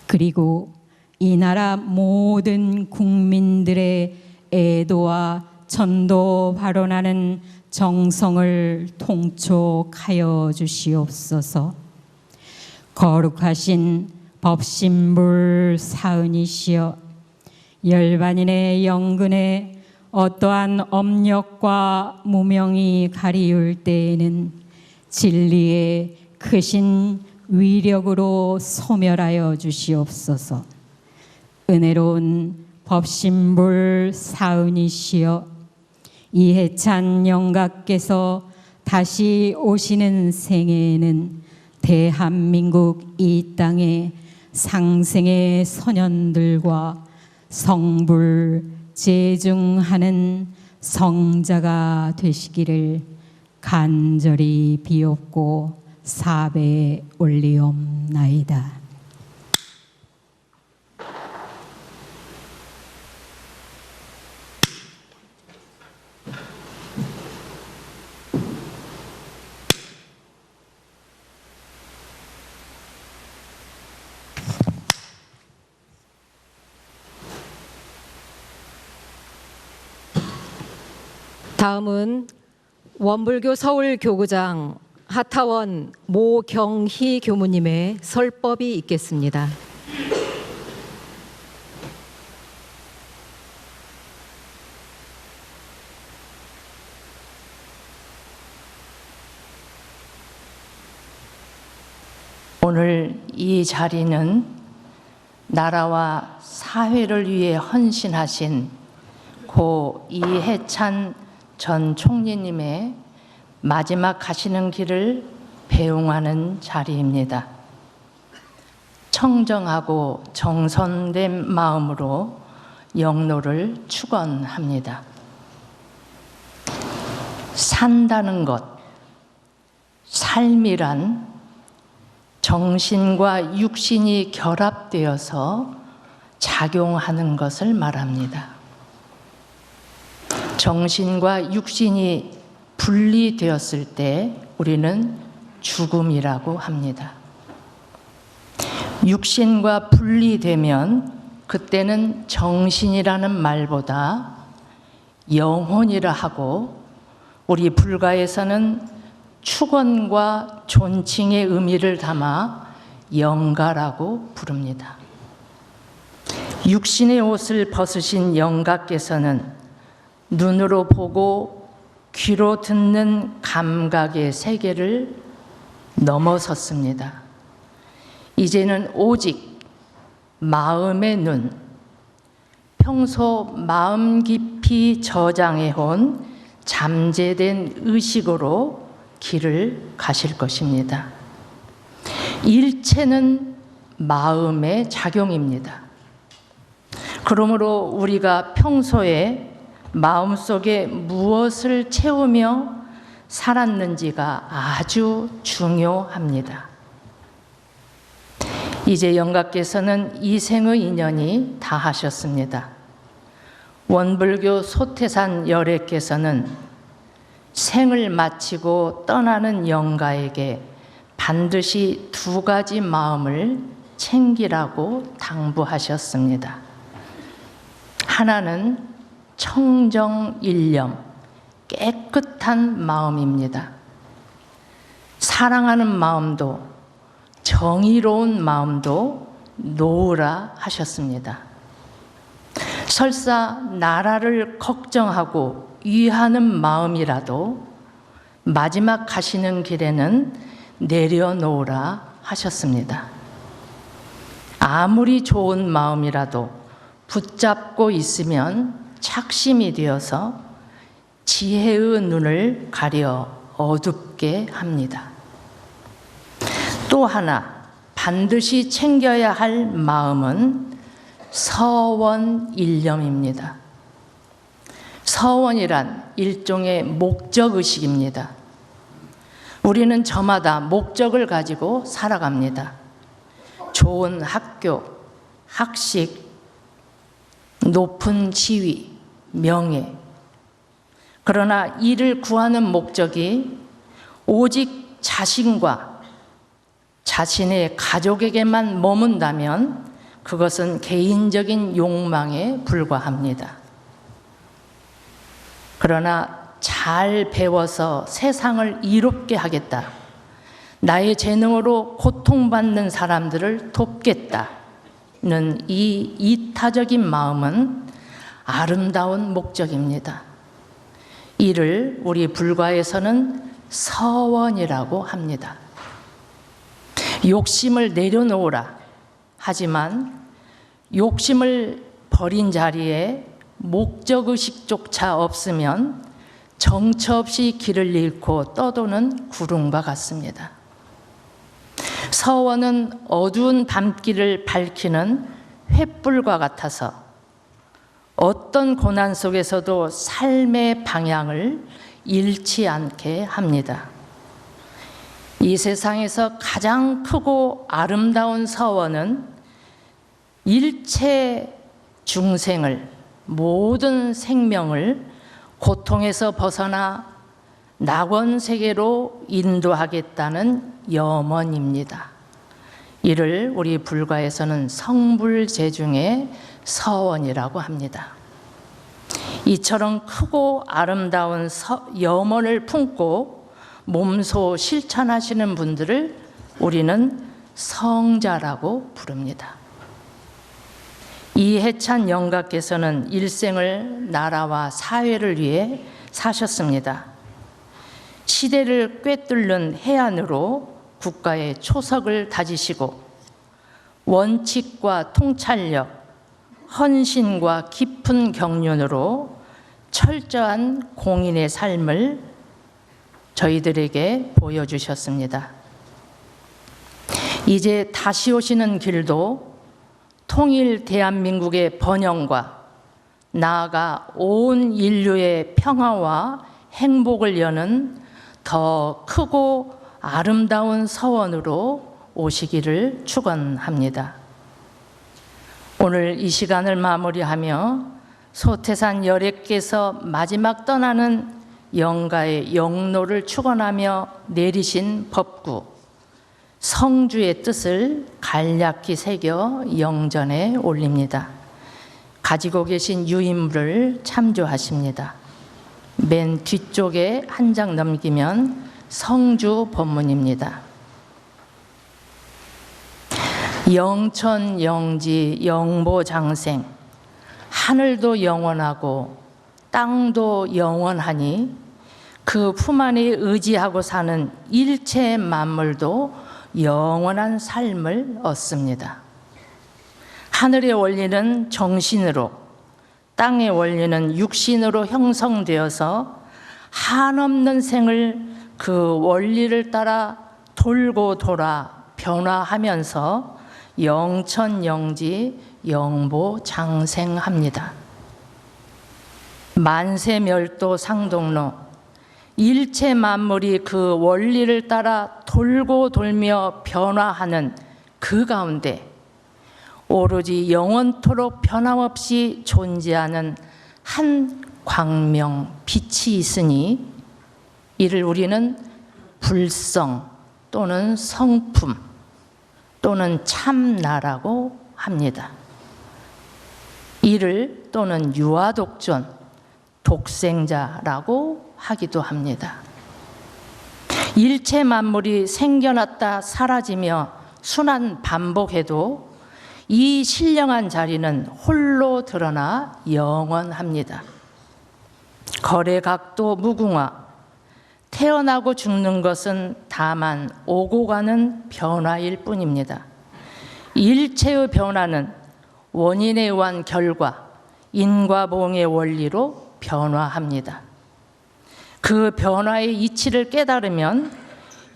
그리고 이 나라 모든 국민들의 애도와 전도 발언하는 정성을 통촉하여 주시옵소서. 거룩하신 법신불 사은이시여, 열반인의 영근에 어떠한 업력과 무명이 가리울 때에는 진리의 크신 위력으로 소멸하여 주시옵소서. 은혜로운 법신불 사은이시여, 이해찬 영가께서 다시 오시는 생에는 대한민국 이 땅에 상생의 소년들과 성불 제중하는 성자가 되시기를 간절히 비옵고 사배에 올리옵나이다. 다음은 원불교 서울교구장 하타원 모경희 교무님의 설법이 있겠습니다. 오늘 이 자리는 나라와 사회를 위해 헌신하신 고 이해찬 전 총리님의 마지막 가시는 길을 배웅하는 자리입니다. 청정하고 정선된 마음으로 영로를 축원합니다. 산다는 것, 삶이란 정신과 육신이 결합되어서 작용하는 것을 말합니다. 정신과 육신이 분리되었을 때 우리는 죽음이라고 합니다. 육신과 분리되면 그때는 정신이라는 말보다 영혼이라 하고, 우리 불가에서는 축원과 존칭의 의미를 담아 영가라고 부릅니다. 육신의 옷을 벗으신 영가께서는 눈으로 보고 귀로 듣는 감각의 세계를 넘어섰습니다. 이제는 오직 마음의 눈, 평소 마음 깊이 저장해온 잠재된 의식으로 길을 가실 것입니다. 일체는 마음의 작용입니다. 그러므로 우리가 평소에 마음속에 무엇을 채우며 살았는지가 아주 중요합니다. 이제 영가께서는 이생의 인연이 다하셨습니다. 원불교 소태산 열애께서는 생을 마치고 떠나는 영가에게 반드시 두 가지 마음을 챙기라고 당부하셨습니다. 하나는 청정일념, 깨끗한 마음입니다. 사랑하는 마음도 정의로운 마음도 놓으라 하셨습니다. 설사 나라를 걱정하고 위하는 마음이라도 마지막 가시는 길에는 내려놓으라 하셨습니다. 아무리 좋은 마음이라도 붙잡고 있으면 착심이 되어서 지혜의 눈을 가려 어둡게 합니다. 또 하나, 반드시 챙겨야 할 마음은 서원일념입니다. 서원이란 일종의 목적의식입니다. 우리는 저마다 목적을 가지고 살아갑니다. 좋은 학교, 학식, 높은 지위, 명예. 그러나 이를 구하는 목적이 오직 자신과 자신의 가족에게만 머문다면 그것은 개인적인 욕망에 불과합니다. 그러나 잘 배워서 세상을 이롭게 하겠다. 나의 재능으로 고통받는 사람들을 돕겠다는 이 이타적인 마음은 아름다운 목적입니다. 이를 우리 불가에서는 서원이라고 합니다. 욕심을 내려놓으라. 하지만 욕심을 버린 자리에 목적의식조차 없으면 정처 없이 길을 잃고 떠도는 구름과 같습니다. 서원은 어두운 밤길을 밝히는 횃불과 같아서 어떤 고난 속에서도 삶의 방향을 잃지 않게 합니다. 이 세상에서 가장 크고 아름다운 서원은 일체 중생을, 모든 생명을 고통에서 벗어나 낙원 세계로 인도하겠다는 염원입니다. 이를 우리 불가에서는 성불재중의 서원이라고 합니다. 이처럼 크고 아름다운 염원을 품고 몸소 실천하시는 분들을 우리는 성자라고 부릅니다. 이해찬 영가께서는 일생을 나라와 사회를 위해 사셨습니다. 시대를 꿰뚫는 해안으로 국가의 초석을 다지시고 원칙과 통찰력, 헌신과 깊은 경륜으로 철저한 공인의 삶을 저희들에게 보여주셨습니다. 이제 다시 오시는 길도 통일 대한민국의 번영과 나아가 온 인류의 평화와 행복을 여는 더 크고 아름다운 서원으로 오시기를 축원합니다. 오늘 이 시간을 마무리하며 소태산 열애께서 마지막 떠나는 영가의 영로를 축원하며 내리신 법구 성주의 뜻을 간략히 새겨 영전에 올립니다. 가지고 계신 유인물을 참조하십니다. 맨 뒤쪽에 한 장 넘기면 성주 법문입니다. 영천 영지 영보장생 하늘도 영원하고 땅도 영원하니 그 품 안에 의지하고 사는 일체 만물도 영원한 삶을 얻습니다. 하늘의 원리는 정신으로, 땅의 원리는 육신으로 형성되어서 한없는 생을 그 원리를 따라 돌고 돌아 변화하면서 영천영지 영보장생합니다. 만세멸도 상동로 일체 만물이 그 원리를 따라 돌고 돌며 변화하는 그 가운데 오로지 영원토록 변함없이 존재하는 한 광명 빛이 있으니 이를 우리는 불성 또는 성품 또는 참나라고 합니다. 이를 또는 유아독존 독생자라고 하기도 합니다. 일체 만물이 생겨났다 사라지며 순환 반복해도 이 신령한 자리는 홀로 드러나 영원합니다. 거래각도 무궁화, 태어나고 죽는 것은 다만 오고 가는 변화일 뿐입니다. 일체의 변화는 원인에 의한 결과, 인과보응의 원리로 변화합니다. 그 변화의 이치를 깨달으면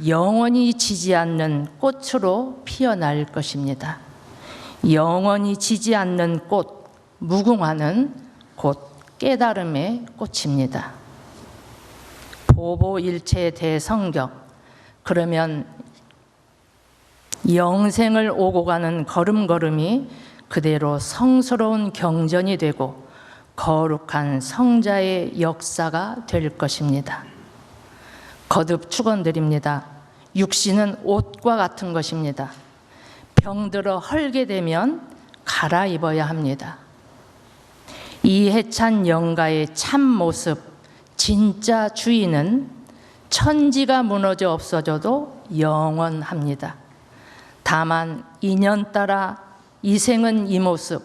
영원히 지지 않는 꽃으로 피어날 것입니다. 영원히 지지 않는 꽃, 무궁화는 곧 깨달음의 꽃입니다. 보보일체 대성경, 그러면 영생을 오고 가는 걸음걸음이 그대로 성스러운 경전이 되고 거룩한 성자의 역사가 될 것입니다. 거듭 축원드립니다. 육신은 옷과 같은 것입니다. 병들어 헐게 되면 갈아입어야 합니다. 이해찬 영가의 참 모습, 진짜 주인은 천지가 무너져 없어져도 영원합니다. 다만 인연 따라 이 생은 이 모습,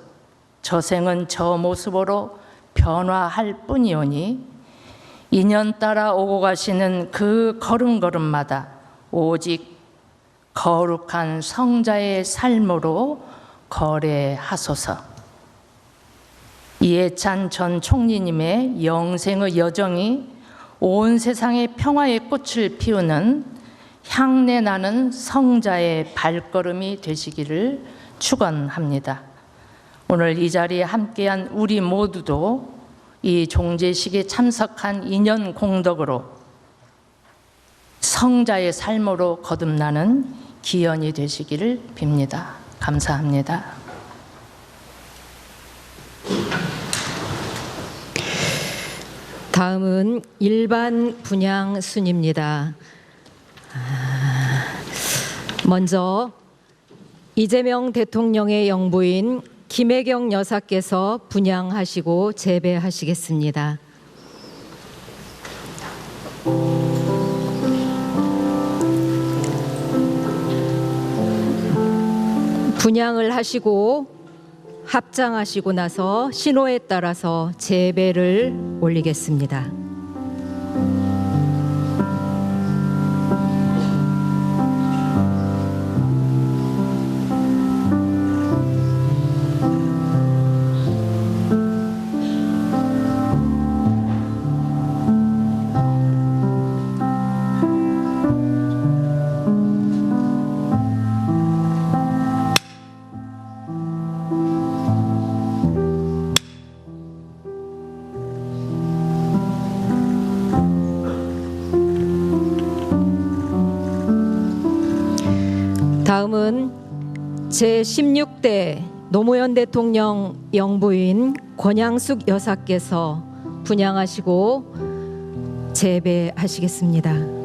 저 생은 저 모습으로 변화할 뿐이오니 인연 따라 오고 가시는 그 걸음걸음마다 오직 거룩한 성자의 삶으로 거래하소서. 이해찬 전 총리님의 영생의 여정이 온 세상에 평화의 꽃을 피우는 향내 나는 성자의 발걸음이 되시기를 축원합니다. 오늘 이 자리에 함께한 우리 모두도 이 종제식에 참석한 인연 공덕으로 성자의 삶으로 거듭나는 기원이 되시기를 빕니다. 감사합니다. 다음은 일반 분향 순입니다. 먼저 이재명 대통령의 영부인 김혜경 여사께서 분향하시고 재배하시겠습니다. 분향을 하시고 합장하시고 나서 신호에 따라서 재배를 올리겠습니다. 다음은 제16대 노무현 대통령 영부인 권양숙 여사께서 분향하시고 재배하시겠습니다.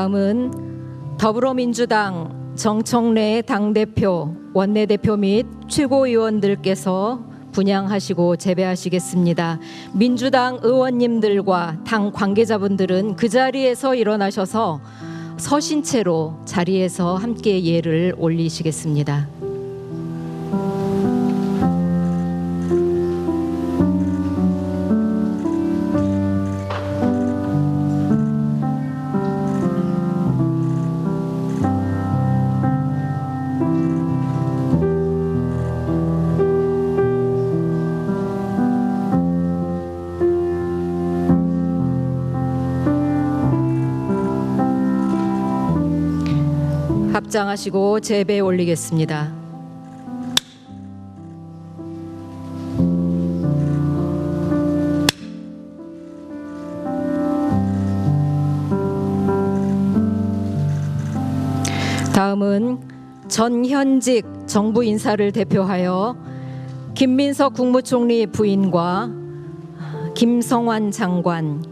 다음은 더불어민주당 정청래 당대표, 원내대표 및 최고위원들께서 분향하시고 재배하시겠습니다. 민주당 의원님들과 당 관계자분들은 그 자리에서 일어나셔서 서신 채로 자리에서 함께 예를 올리시겠습니다. 합장하시고 재배에 올리겠습니다. 다음은 전현직 정부 인사를 대표하여 김민석 국무총리 부인과 김성환 장관,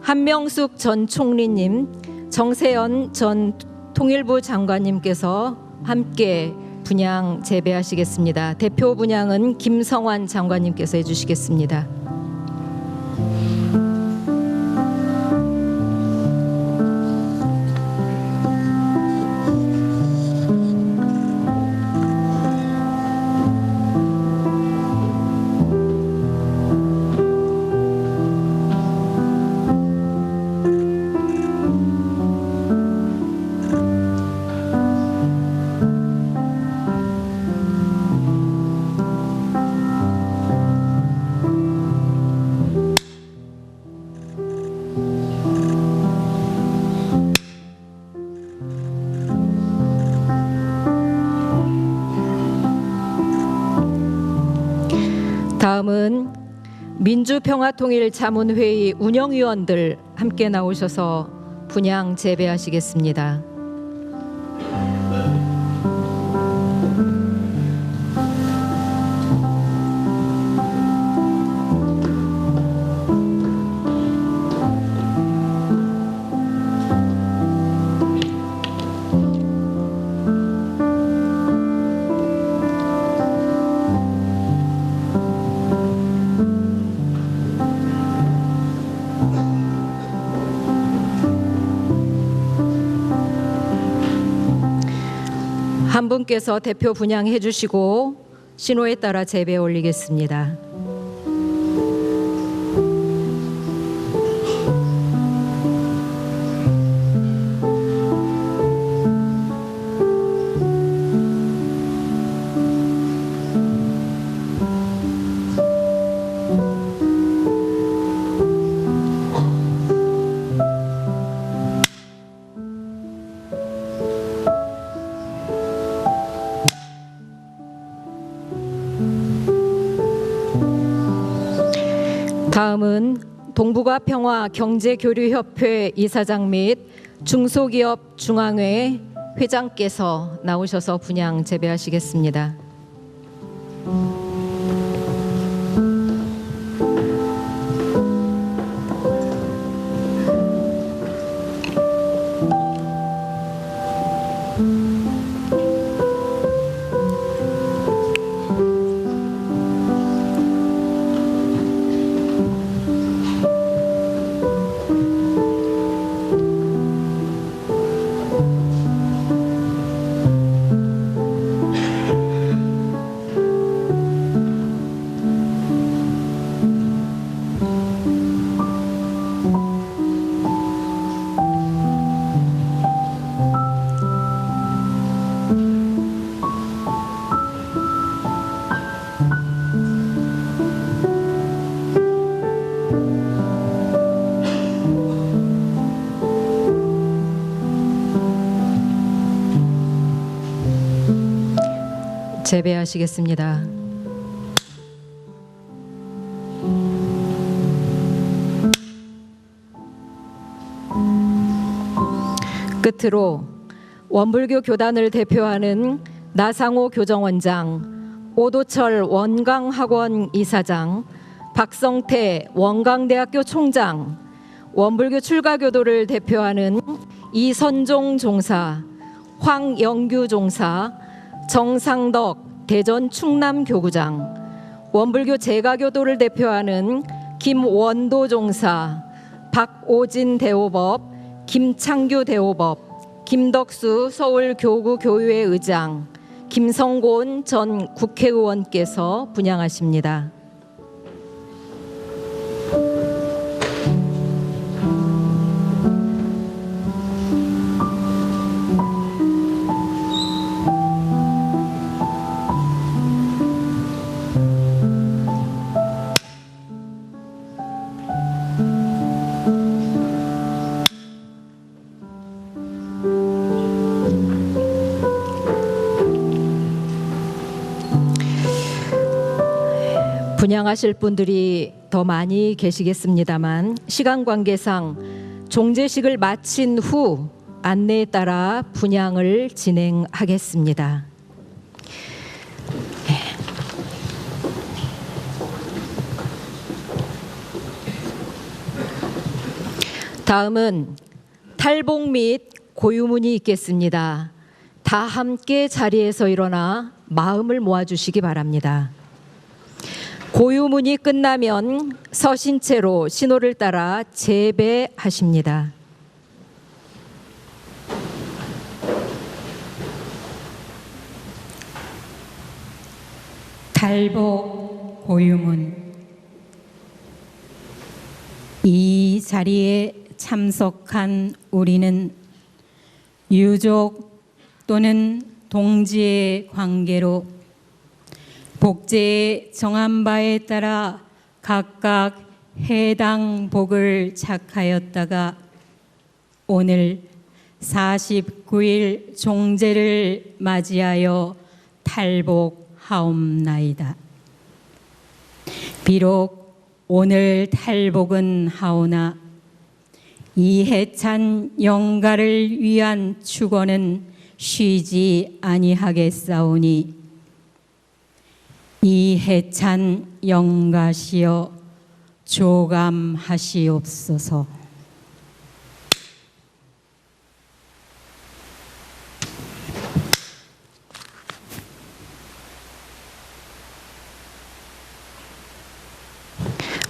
한명숙 전 총리님, 정세현 전 통일부 장관님께서 함께 분향 재배하시겠습니다. 대표 분향은 김성환 장관님께서 해주시겠습니다. 다음은 민주평화통일자문회의 운영위원들 함께 나오셔서 분향 재배하시겠습니다. 한 분께서 대표 분향해 주시고 신호에 따라 재배 올리겠습니다. 다음은 동북아 평화 경제교류협회 이사장 및 중소기업 중앙회 회장께서 나오셔서 분향 재배하시겠습니다. 재배하시겠습니다. 끝으로 원불교 교단을 대표하는 나상호 교정원장, 오도철 원광학원 이사장, 박성태 원광대학교 총장, 원불교 출가교도를 대표하는 이선종 종사, 황영규 종사, 정상덕 대전 충남 교구장, 원불교 제가교도를 대표하는 김원도 종사, 박오진 대오법, 김창규 대오법, 김덕수 서울 교구 교유회 의장, 김성곤 전 국회의원께서 분향하십니다. 분향하실 분들이 더 많이 계시겠습니다만 시간 관계상 종제식을 마친 후 안내에 따라 분향을 진행하겠습니다. 다음은 탈복 및 고유문이 있겠습니다. 다 함께 자리에서 일어나 마음을 모아주시기 바랍니다. 고유문이 끝나면 서신 채로 신호를 따라 재배하십니다. 탈복 고유문. 이 자리에 참석한 우리는 유족 또는 동지의 관계로 복제에 정한 바에 따라 각각 해당 복을 착하였다가 오늘 49일 종제를 맞이하여 탈복하옵나이다. 비록 오늘 탈복은 하오나 이해찬 영가를 위한 축원은 쉬지 아니하겠사오니 이해찬 영가시여 조감하시옵소서.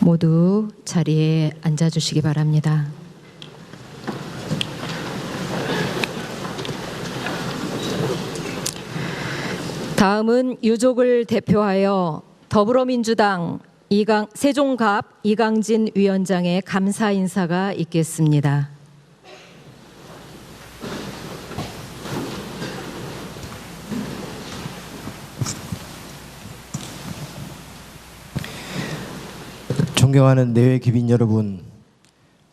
모두 자리에 앉아주시기 바랍니다. 다음은 유족을 대표하여 더불어민주당 세종갑 이강진 위원장의 감사 인사가 있겠습니다. 존경하는 내외 귀빈 여러분,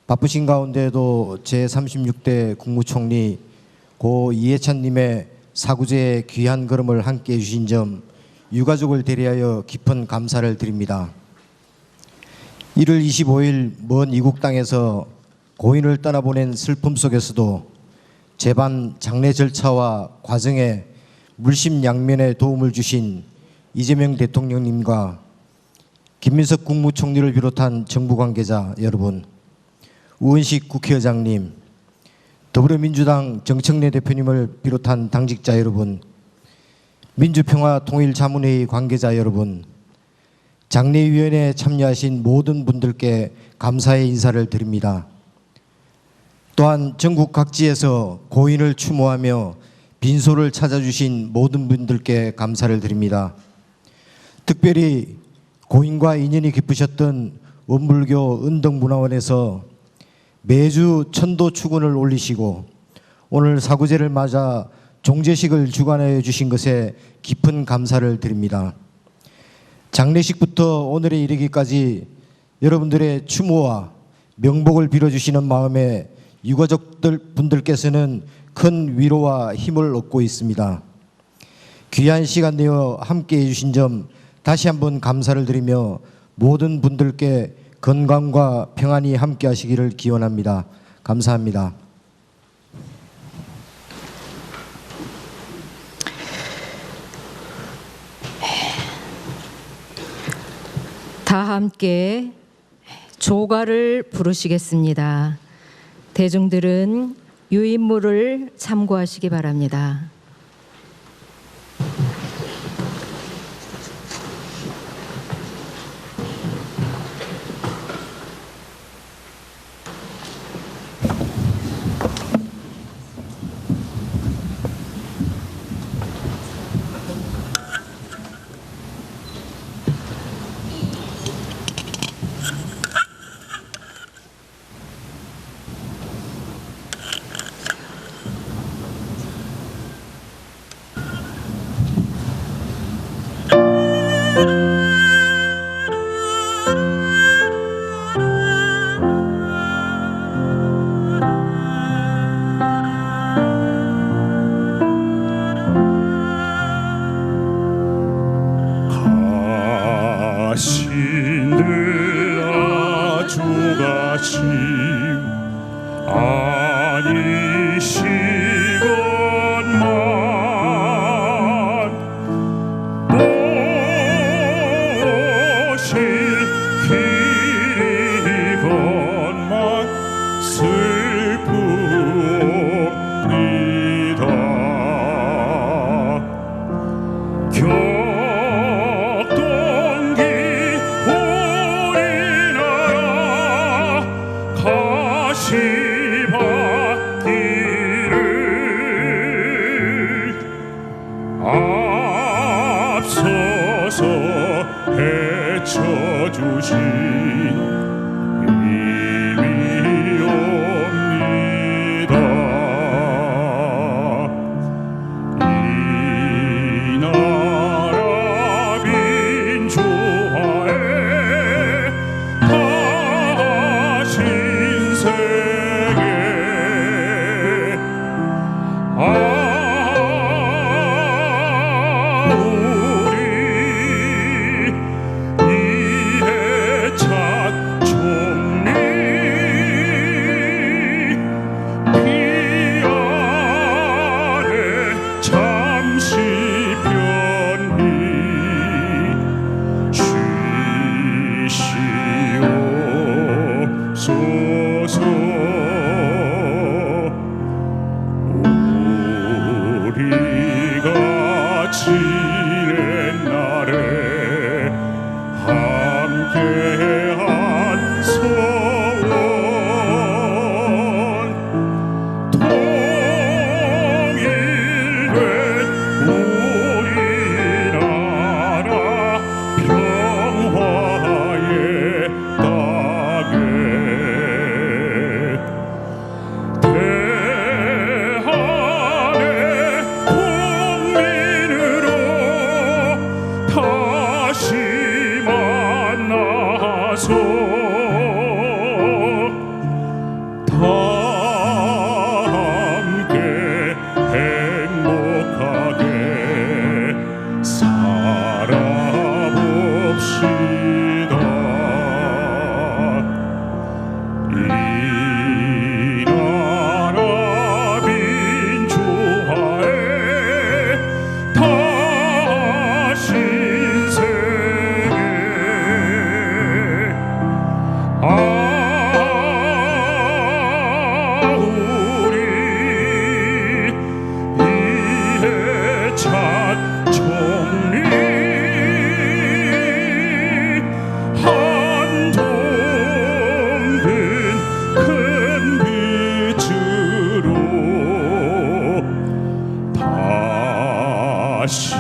바쁘신 가운데도 제36대 국무총리 고 이해찬님의 사구제의 귀한 걸음을 함께해 주신 점 유가족을 대리하여 깊은 감사를 드립니다. 1월 25일 먼 이국 땅에서 고인을 떠나보낸 슬픔 속에서도 재반 장례 절차와 과정에 물심양면에 도움을 주신 이재명 대통령님과 김민석 국무총리를 비롯한 정부 관계자 여러분, 우은식 국회의장님, 더불어민주당 정청래 대표님을 비롯한 당직자 여러분, 민주평화통일자문회의 관계자 여러분, 장례위원회에 참여하신 모든 분들께 감사의 인사를 드립니다. 또한 전국 각지에서 고인을 추모하며 빈소를 찾아주신 모든 분들께 감사를 드립니다. 특별히 고인과 인연이 깊으셨던 원불교 은덕문화원에서 매주 천도 추근을 올리시고 오늘 사구제를 맞아 종제식을 주관하여 주신 것에 깊은 감사를 드립니다. 장례식부터 오늘에 이르기까지 여러분들의 추모와 명복을 빌어주시는 마음에 유가족들 분들께서는 큰 위로와 힘을 얻고 있습니다. 귀한 시간 내어 함께해 주신 점 다시 한번 감사를 드리며 모든 분들께 건강과 평안이 함께 하시기를 기원합니다. 감사합니다. 다 함께 조가를 부르시겠습니다. 대중들은 유인물을 참고하시기 바랍니다. 우리 이해찬 총리 한동빈 큰 빛으로 다시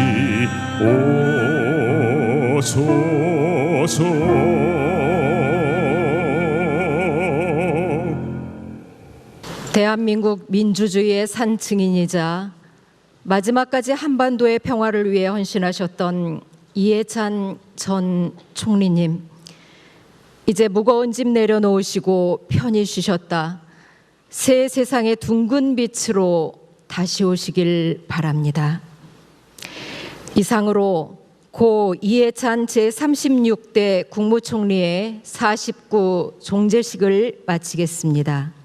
오소서. 대한민국 민주주의의 산 증인이자 마지막까지 한반도의 평화를 위해 헌신하셨던 이해찬 전 총리님, 이제 무거운 짐 내려놓으시고 편히 쉬셨다 새 세상의 둥근 빛으로 다시 오시길 바랍니다. 이상으로 고 이해찬 제36대 국무총리의 49 종제식을 마치겠습니다.